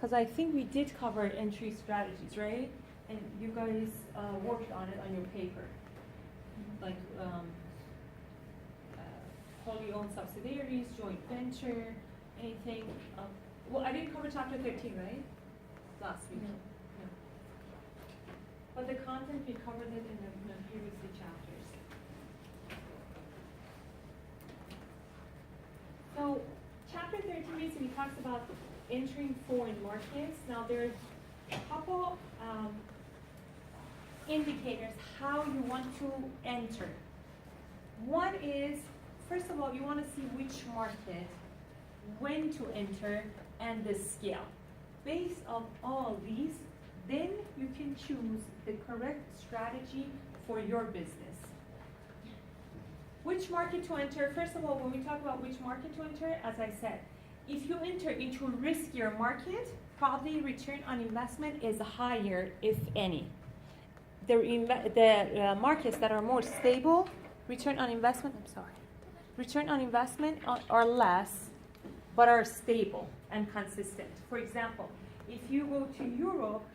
because I think we did cover entry strategies, right? And you guys worked on it on your paper, like wholly owned subsidiaries, joint venture, anything. Well, I didn't cover chapter 13, right? Last week. No. But the content, we covered it in the previous chapters. So, chapter 13 basically talks about entering foreign markets. Now, there's a couple indicators how you want to enter. One is, first of all, you want to see which market, when to enter, and the scale. Based on all these, then you can choose the correct strategy for your business. Which market to enter? First of all, when we talk about which market to enter, as I said, if you enter into a riskier market, probably return on investment is higher, if any. The markets that are more stable, return on investment are less, but are stable and consistent. For example, if you go to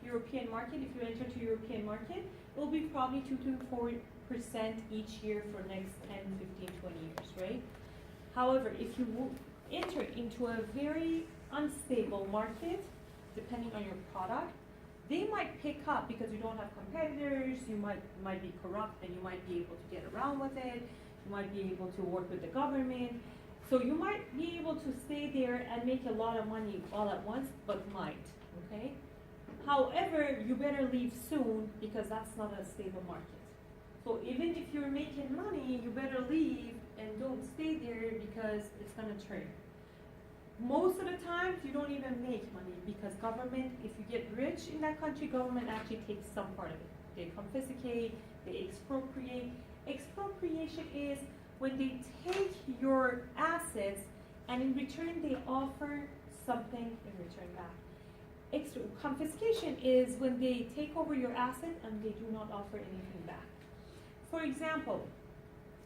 European market, if you enter to European market, it will be probably 2 to 4% each year for next 10, 15, 20 years, right? However, if you enter into a very unstable market, depending on your product, they might pick up because you don't have competitors, you might be corrupt and you might be able to get around with it, you might be able to work with the government. So you might be able to stay there and make a lot of money all at once, but might, okay? However, you better leave soon because that's not a stable market. So even if you're making money, you better leave and don't stay there because it's gonna turn. Most of the times, you don't even make money because government, if you get rich in that country, government actually takes some part of it. They confiscate, they expropriate. Expropriation is when they take your assets and in return they offer something in return back. Confiscation is when they take over your asset and they do not offer anything back. For example,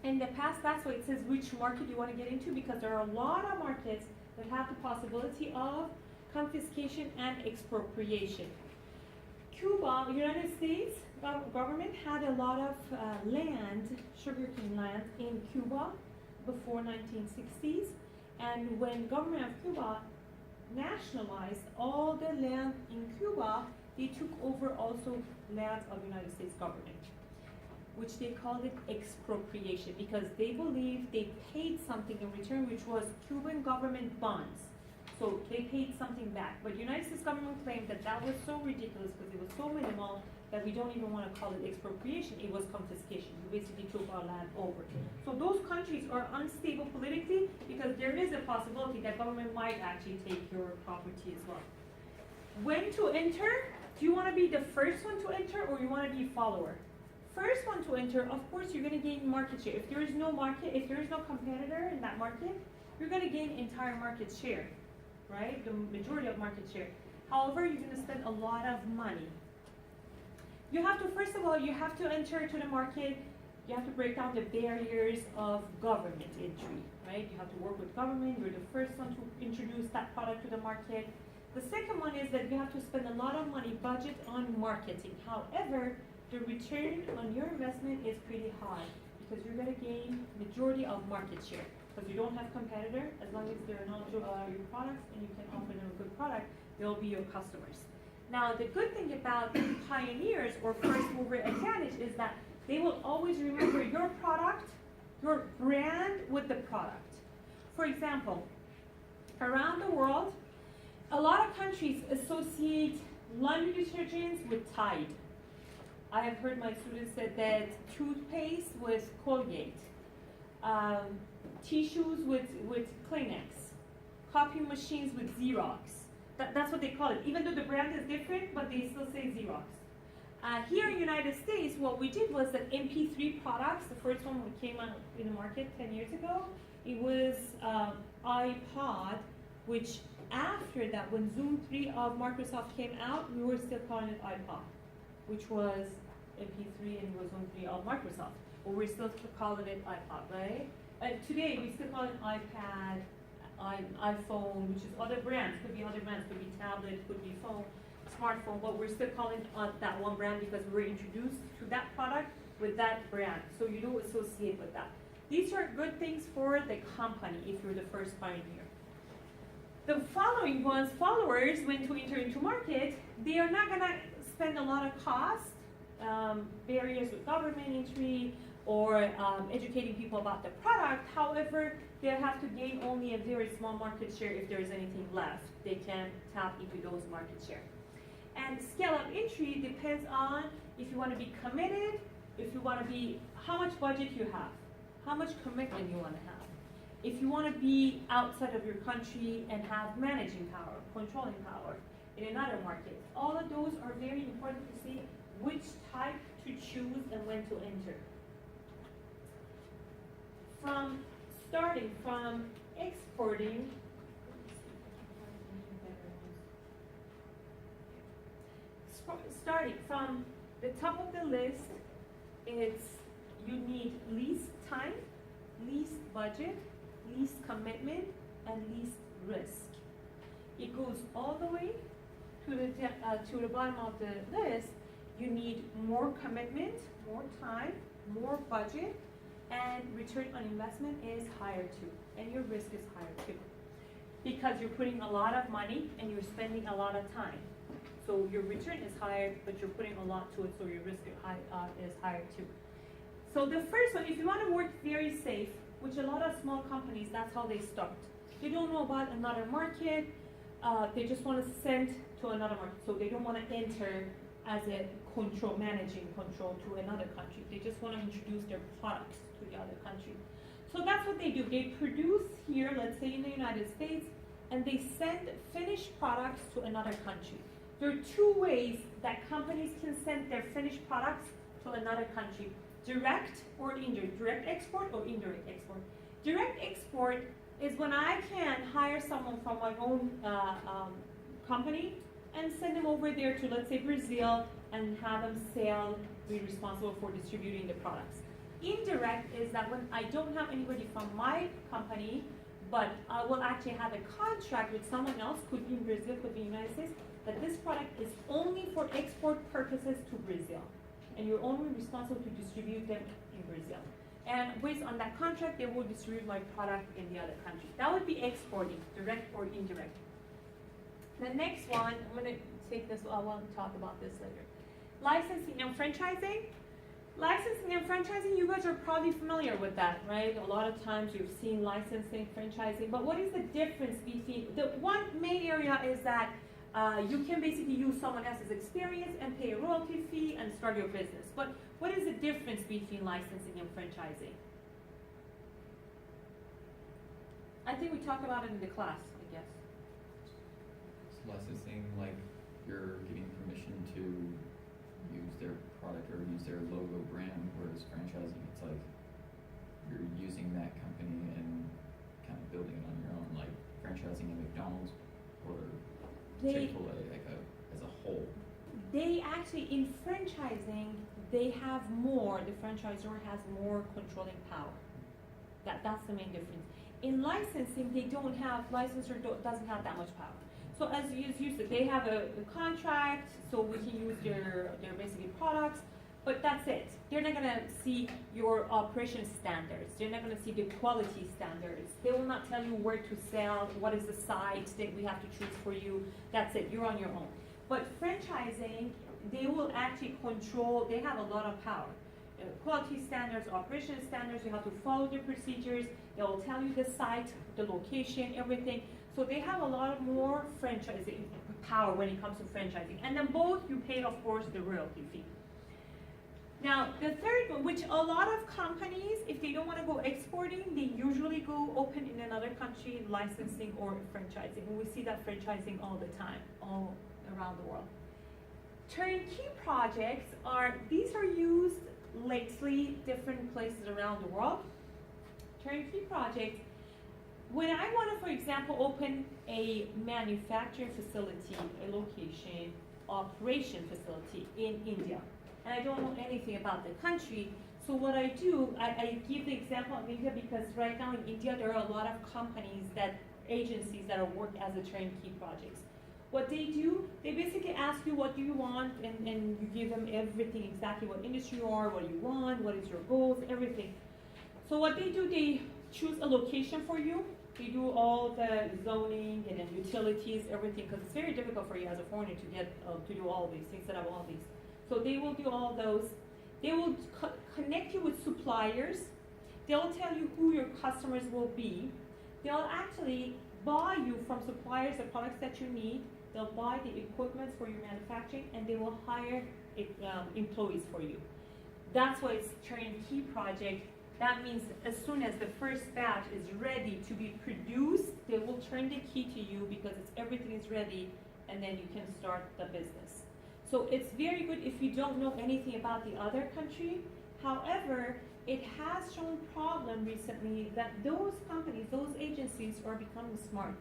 in the past, that's why it says which market you want to get into, because there are a lot of markets that have the possibility of confiscation and expropriation. Cuba, United States government had a lot of land, sugarcane land in Cuba before 1960s, and when government of Cuba nationalized all the land in Cuba, they took over also lands of United States government, which they called it expropriation because they believed they paid something in return, which was Cuban government bonds. So they paid something back. But United States government claimed that that was so ridiculous because it was so minimal that we don't even want to call it expropriation. It was confiscation. You basically took our land over. So those countries are unstable politically because there is a possibility that government might actually take your property as well. When to enter? Do you want to be the first one to enter or you want to be a follower? First one to enter, of course, you're going to gain market share. If there is no market, if there is no competitor in that market, you're going to gain entire market share, right? The majority of market share. However, you're going to spend a lot of money. You have to, first of all, you have to enter to the market. You have to break down the barriers of government entry, right? You have to work with government. You're the first one to introduce that product to the market. The second one is that you have to spend a lot of money, budget on marketing. However, the return on your investment is pretty high because you're going to gain majority of market share because you don't have competitor. As long as they're knowledgeable about your products and you can offer them a good product, they'll be your customers. Now, the good thing about pioneers or first mover advantage is that they will always remember your product, your brand with the product. For example, around the world, a lot of countries associate laundry detergents with Tide. I have heard my students say that toothpaste with Colgate, tissues with Kleenex, copy machines with Xerox. That's what they call it, even though the brand is different, but they still say Xerox. Here in the United States, what we did was that MP3 products, the first one came out in the market 10 years ago, it was iPod, which after that, when Zoom 3 of Microsoft came out, we were still calling it iPod, which was MP3 and it was Zoom 3 of Microsoft. But we're still calling it iPod, right? Today, we still call it iPad, iPhone, which is other brands, could be tablet, could be phone, smartphone, but we're still calling on that one brand because we were introduced to that product with that brand. So you don't associate with that. These are good things for the company if you're the first pioneer. The following ones, followers, when to enter into market, they are not gonna spend a lot of cost, barriers with government entry, or educating people about the product. However, they have to gain only a very small market share if there is anything left. They can tap into those market share. And scale up entry depends on if you want to be committed, if you want to be, how much budget you have, how much commitment you want to have. If you want to be outside of your country and have managing power, controlling power in another market. All of those are very important to see which type to choose and when to enter. Starting from exporting, starting from the top of the list, you need least time, least budget, least commitment, and least risk. It goes all the way to the bottom of the list. You need more commitment, more time, more budget, and return on investment is higher too, and your risk is higher too, because you're putting a lot of money and you're spending a lot of time. So your return is higher, but you're putting a lot to it, so your risk is higher too. So the first one, if you want to work very safe, which a lot of small companies, that's how they start. They don't know about another market, they just want to send to another market, so they don't want to enter as a managing control to another country. They just want to introduce their products to the other country. So that's what they do. They produce here, let's say in the United States, and they send finished products to another country. There are two ways that companies can send their finished products to another country: direct or indirect, direct export or indirect export. Direct export is when I can hire someone from my own company and send them over there to, let's say, Brazil, and have them be responsible for distributing the products. Indirect is that when I don't have anybody from my company, but I will actually have a contract with someone else, could be in Brazil, could be in the United States, that this product is only for export purposes to Brazil. And you're only responsible to distribute them in Brazil. And based on that contract, they will distribute my product in the other country. That would be exporting, direct or indirect. The next one, I'm going to take this, I want to talk about this later. Licensing and franchising. Licensing and franchising, you guys are probably familiar with that, right? A lot of times you've seen licensing, franchising, but what is the difference between, the one main area is that you can basically use someone else's experience and pay a royalty fee and start your business. But what is the difference between licensing and franchising? I think we talked about it in the class, I guess. Licensing, like you're getting permission to use their product or use their logo brand, whereas franchising, it's like you're using that company and kind of building it on your own, like franchising at McDonald's or Chick-fil-A as a whole. They actually, in franchising, they have more, the franchisor has more controlling power. That's the main difference. In licensing, they don't have, doesn't have that much power. So as you said, they have a contract, so we can use their basically products, but that's it. They're not gonna see your operation standards. They're not gonna see the quality standards. They will not tell you where to sell, what is the site that we have to choose for you. That's it, you're on your own. But franchising, they will actually control, they have a lot of power. Quality standards, operation standards, you have to follow the procedures. They will tell you the site, the location, everything. So they have a lot more franchising power when it comes to franchising. And then both, you pay, of course, the royalty fee. Now, the third one, which a lot of companies, if they don't want to go exporting, they usually go open in another country, licensing or franchising. And we see that franchising all the time, all around the world. Turnkey projects these are used lately, different places around the world. Turnkey projects, when I want to, for example, open a manufacturing facility, a location, operation facility in India, and I don't know anything about the country, so what I do, I give the example of India because right now in India there are a lot of companies that agencies that are work as a turnkey projects. What they do, they basically ask you what do you want, and you give them everything, exactly what industry you are, what you want, what is your goals, everything. So what they do, they choose a location for you. They do all the zoning and then utilities, everything, because it's very difficult for you as a foreigner to get to do all these things, set up all these. So they will do all those. They will connect you with suppliers. They'll tell you who your customers will be. They'll actually buy you from suppliers the products that you need. They'll buy the equipment for your manufacturing, and they will hire employees for you. That's why it's turnkey project. That means as soon as the first batch is ready to be produced, they will turn the key to you because everything is ready, and then you can start the business. So it's very good if you don't know anything about the other country. However, it has shown problem recently that those companies, those agencies are becoming smart.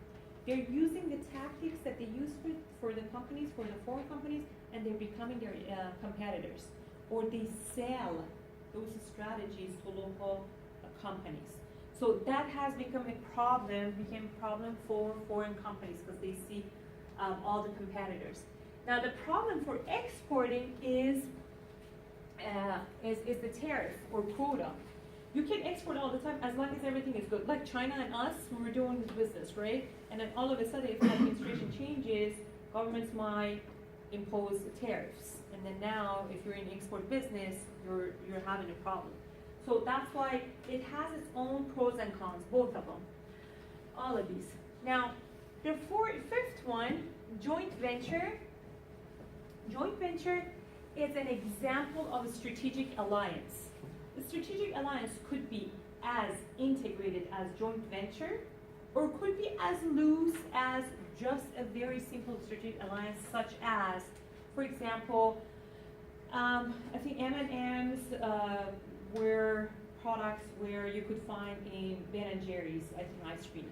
They're using the tactics that they use for the companies, for the foreign companies, and they're becoming their competitors. Or they sell those strategies to local companies. So that has become became a problem for foreign companies because they see all the competitors. Now the problem for exporting is the tariff or quota. You can export all the time as long as everything is good. Like China and us, we were doing business, right? And then all of a sudden, if the administration changes, governments might impose tariffs. And then now, if you're in export business, you're having a problem. So that's why it has its own pros and cons, both of them. All of these. Now, the fifth one, joint venture. Joint venture is an example of a strategic alliance. The strategic alliance could be as integrated as joint venture, or could be as loose as just a very simple strategic alliance, such as, for example, I think M&M's were products where you could find in Ben & Jerry's, I think, ice cream.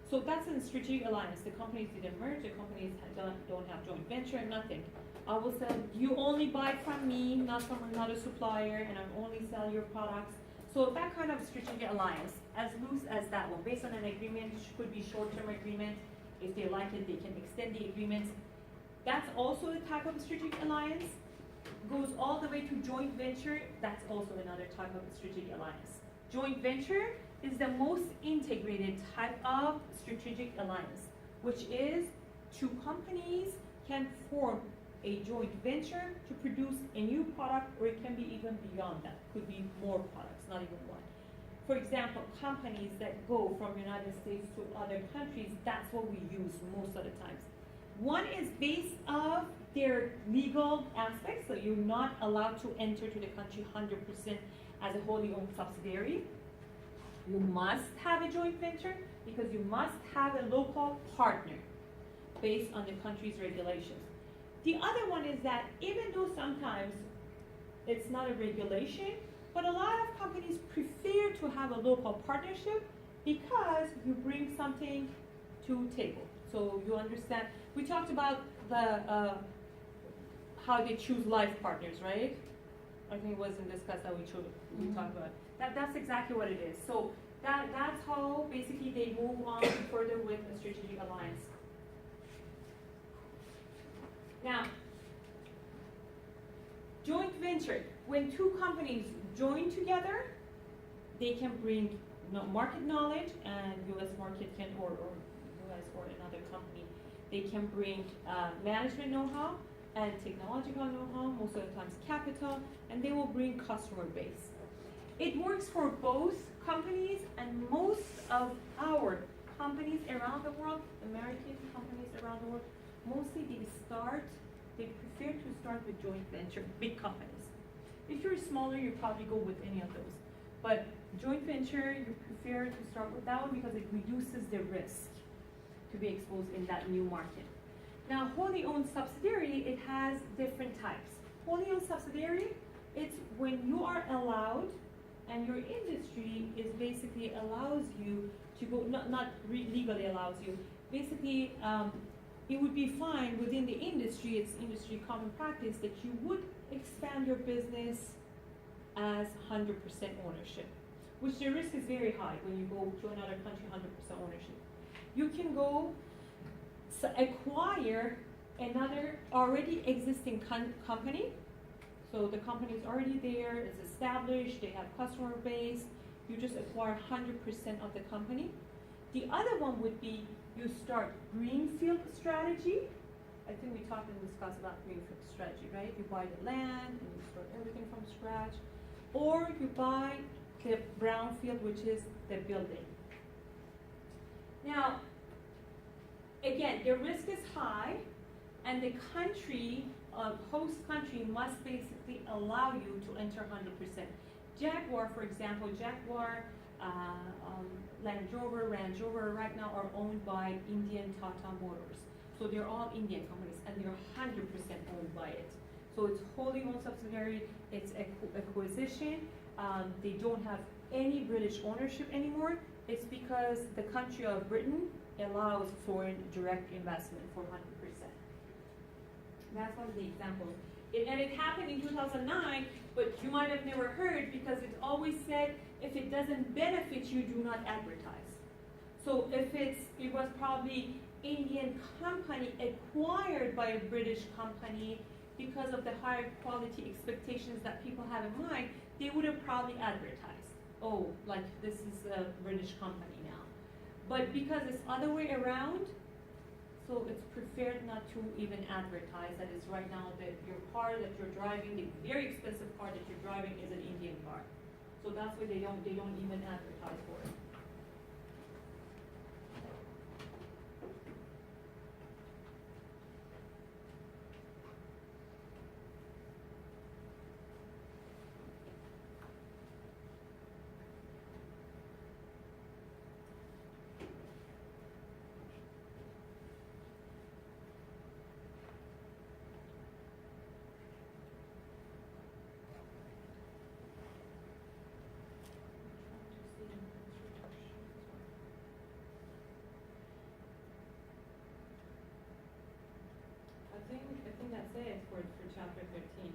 So that's a strategic alliance. The companies didn't merge, the companies don't have joint venture, nothing. I will sell, you only buy from me, not from another supplier, and I only sell your products. So that kind of strategic alliance, as loose as that one, based on an agreement, could be short-term agreement. If they like it, they can extend the agreement. That's also a type of strategic alliance. Goes all the way to joint venture, that's also another type of strategic alliance. Joint venture is the most integrated type of strategic alliance, which is two companies can form a joint venture to produce a new product, or it can be even beyond that. Could be more products, not even one. For example, companies that go from United States to other countries, that's what we use most of the times. One is based of their legal aspects, so you're not allowed to enter to the country 100% as a wholly owned subsidiary. You must have a joint venture because you must have a local partner based on the country's regulations. The other one is that even though sometimes it's not a regulation, but a lot of companies prefer to have a local partnership because you bring something to table. So you understand, we talked about the how they choose life partners, right? I think it wasn't discussed that we talked about. That's exactly what it is. So that's how basically they move on further with a strategic alliance. Now, joint venture. When two companies join together, they can bring market knowledge, and U.S. market can, or U.S. or another company, they can bring management know-how and technological know-how, most of the times capital, and they will bring customer base. It works for both companies, and most of our companies around the world, American companies around the world, mostly they prefer to start with joint venture, big companies. If you're smaller, you probably go with any of those. But joint venture, you prefer to start with that one because it reduces the risk to be exposed in that new market. Now, wholly owned subsidiary, it has different types. Wholly owned subsidiary, it's when you are allowed, and your industry is basically allows you to go, not legally allows you, basically it would be fine within the industry, it's industry common practice that you would expand your business as 100% ownership, which the risk is very high when you go to another country, 100% ownership. You can go acquire another already existing company. So the company is already there, it's established, they have customer base. You just acquire 100% of the company. The other one would be you start greenfield strategy. I think we talked and discussed about greenfield strategy, right? You buy the land and you start everything from scratch. Or you buy the brownfield, which is the building. Now, again, the risk is high, and the country, host country, must basically allow you to enter 100%. Jaguar, for example, Jaguar, Land Rover, Range Rover right now are owned by Indian Tata Motors. So they're all Indian companies, and they're 100% owned by it. So it's wholly owned subsidiary, it's acquisition. They don't have any British ownership anymore. It's because the country of Britain allows foreign direct investment for 100%. That's one of the examples. And it happened in 2009, but you might have never heard because it always said, if it doesn't benefit you, do not advertise. So if it was probably Indian company acquired by a British company because of the higher quality expectations that people have in mind, they would have probably advertised. Oh, like this is a British company now. But because it's other way around, so it's preferred not to even advertise that it's right now that your car that you're driving, the very expensive car that you're driving is an Indian car. So that's why they don't even advertise for it. I think that's it for chapter 13.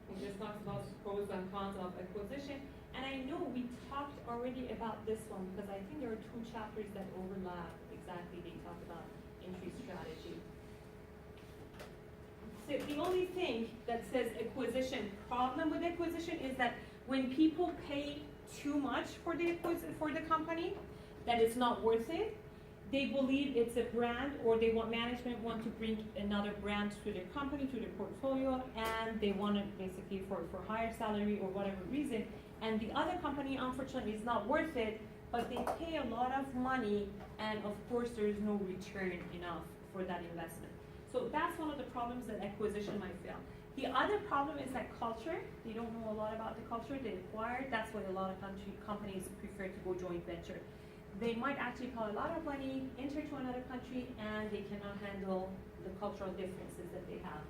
It just talks about pros and cons of acquisition. And I know we talked already about this one because I think there are two chapters that overlap exactly. They talk about entry strategy. So the only thing that says acquisition, problem with acquisition is that when people pay too much for the company, that it's not worth it. They believe it's a brand, or management want to bring another brand to their company, to their portfolio, and they want it basically for higher salary or whatever reason. And the other company, unfortunately, is not worth it, but they pay a lot of money, and of course there is no return enough for that investment. So that's one of the problems that acquisition might fail. The other problem is that culture. They don't know a lot about the culture they acquired. That's why a lot of companies prefer to go joint venture. They might actually pay a lot of money, enter to another country, and they cannot handle the cultural differences that they have.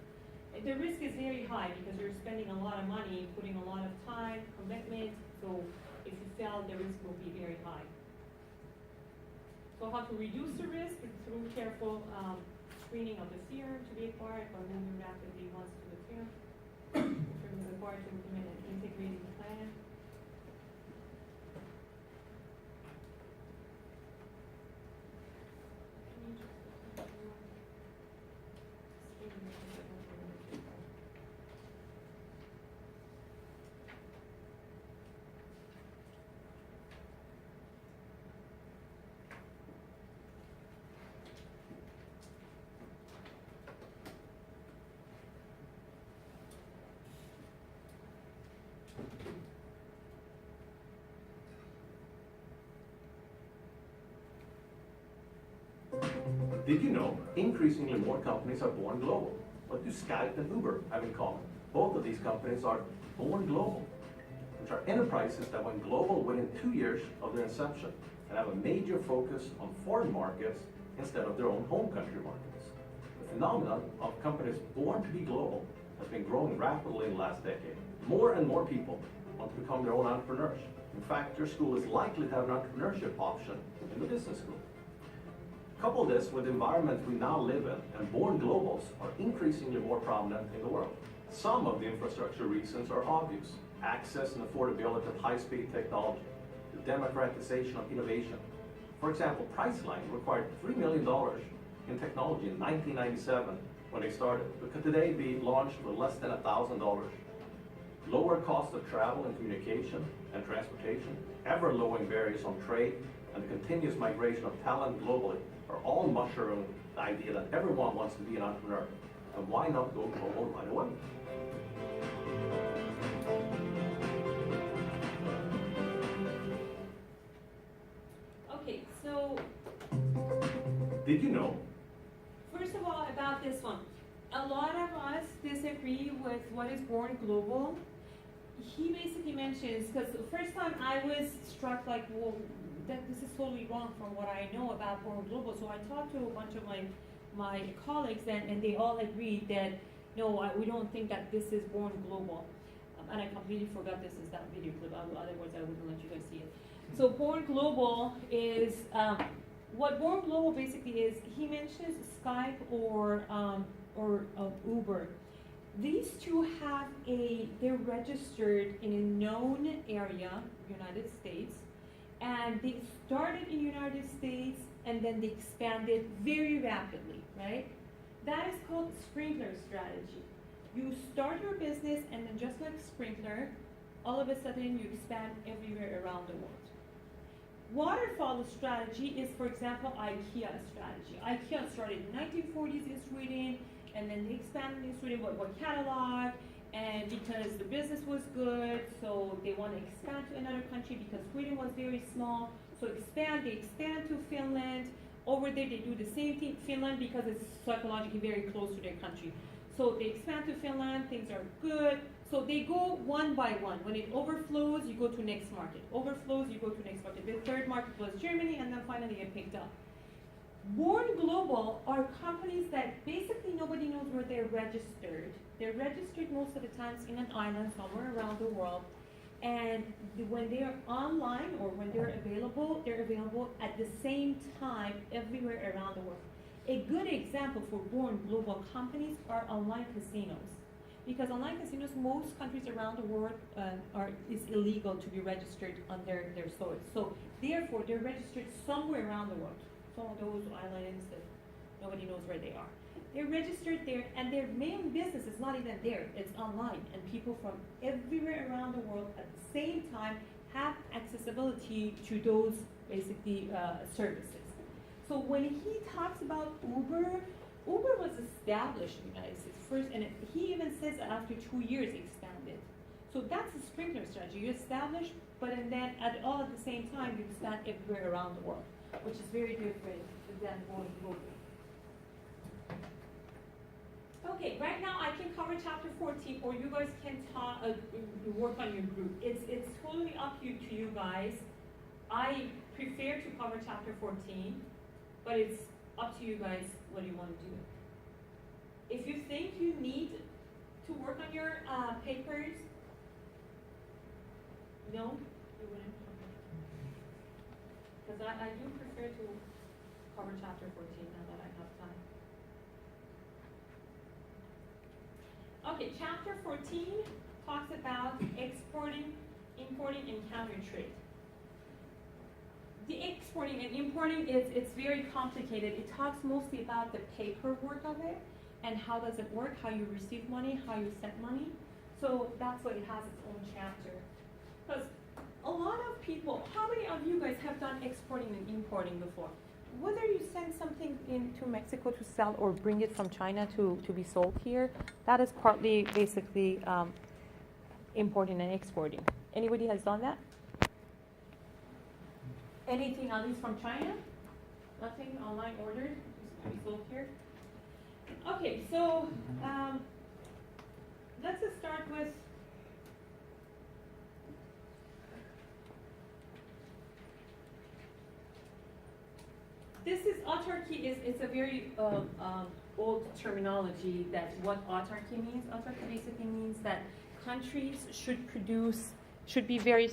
The risk is very high because you're spending a lot of money, putting a lot of time, commitment, so if you fail, the risk will be very high. So how to reduce the risk is through careful screening of the firm to be acquired by moving rapidly once to the firm. The firm is acquired to implement an integrated plan. Did you know increasingly more companies are born global? What do Skype and Uber have in common? Both of these companies are born global, which are enterprises that went global within 2 years of their inception and have a major focus on foreign markets instead of their own home country markets. The phenomenon of companies born to be global has been growing rapidly in the last decade. More and more people want to become their own entrepreneurs. In fact, your school is likely to have an entrepreneurship option in the business school. Couple this with the environment we now live in, and born globals are increasingly more prominent in the world. Some of the infrastructure reasons are obvious. Access and affordability of high-speed technology, the democratization of innovation, For example, Priceline required $3 million in technology in 1997 when they started. But could today be launched for less than $1,000. Lower cost of travel and communication and transportation, ever-lowering barriers on trade, and the continuous migration of talent globally are all mushroom the idea that everyone wants to be an entrepreneur. And why not go global right away? Okay, so Did you know? first of all, about this one, a lot of us disagree with what is born global. He basically mentions, because the first time I was struck like, well, that this is totally wrong from what I know about born global. So I talked to a bunch of my colleagues, and they all agreed that no, we don't think that this is born global. And I completely forgot this is that video clip. Otherwise, I wouldn't let you guys see it. So born global is what born global basically is. He mentions Skype or Uber. These two have they're registered in a known area, United States, and they started in United States and then they expanded very rapidly, right? That is called sprinkler strategy. You start your business and then just like sprinkler, all of a sudden you expand everywhere around the world. Waterfall strategy is, for example, IKEA strategy. IKEA started in 1940s in Sweden, and then they expanded in Sweden with catalog, and because the business was good, so they want to expand to another country because Sweden was very small. So they expand to Finland. Over there, they do the same thing, Finland, because it's psychologically very close to their country. So they expand to Finland, things are good. So they go one by one. When it overflows, you go to next market. Overflows, you go to next market. The third market was Germany, and then finally it picked up. Born global are companies that basically nobody knows where they're registered. They're registered most of the times in an island somewhere around the world. And when they are online or when they're available at the same time everywhere around the world. A good example for born global companies are online casinos. Because online casinos, most countries around the world is illegal to be registered on their soil. So therefore, they're registered somewhere around the world. Some of those islands that nobody knows where they are. They're registered there, and their main business is not even there. It's online, and people from everywhere around the world at the same time have accessibility to those basically services. So when he talks about Uber was established in the United States first, and he even says that after 2 years expanded. So that's a sprinkler strategy. You establish, but and then all at the same time you expand everywhere around the world, which is very different than going global. Okay, right now I can cover chapter 14, or you guys can work on your group. It's totally up to you guys. I prefer to cover chapter 14, but it's up to you guys what you want to do. If you think you need to work on your papers, no, you wouldn't. Because I do prefer to cover chapter 14 now that I have time. Okay, chapter 14 talks about exporting, importing, and countertrade. The exporting and importing it's very complicated. It talks mostly about the paperwork of it and how does it work, how you receive money, how you send money. So that's why it has its own chapter. Because a lot of people, how many of you guys have done exporting and importing before? Whether you send something into Mexico to sell or bring it from China to be sold here, that is partly basically importing and exporting. Anybody has done that? Anything at least from China? Nothing online ordered to be sold here? Okay, so let's just start with this is autarky. It's a very old terminology. That what autarky means. Autarky basically means that countries should be very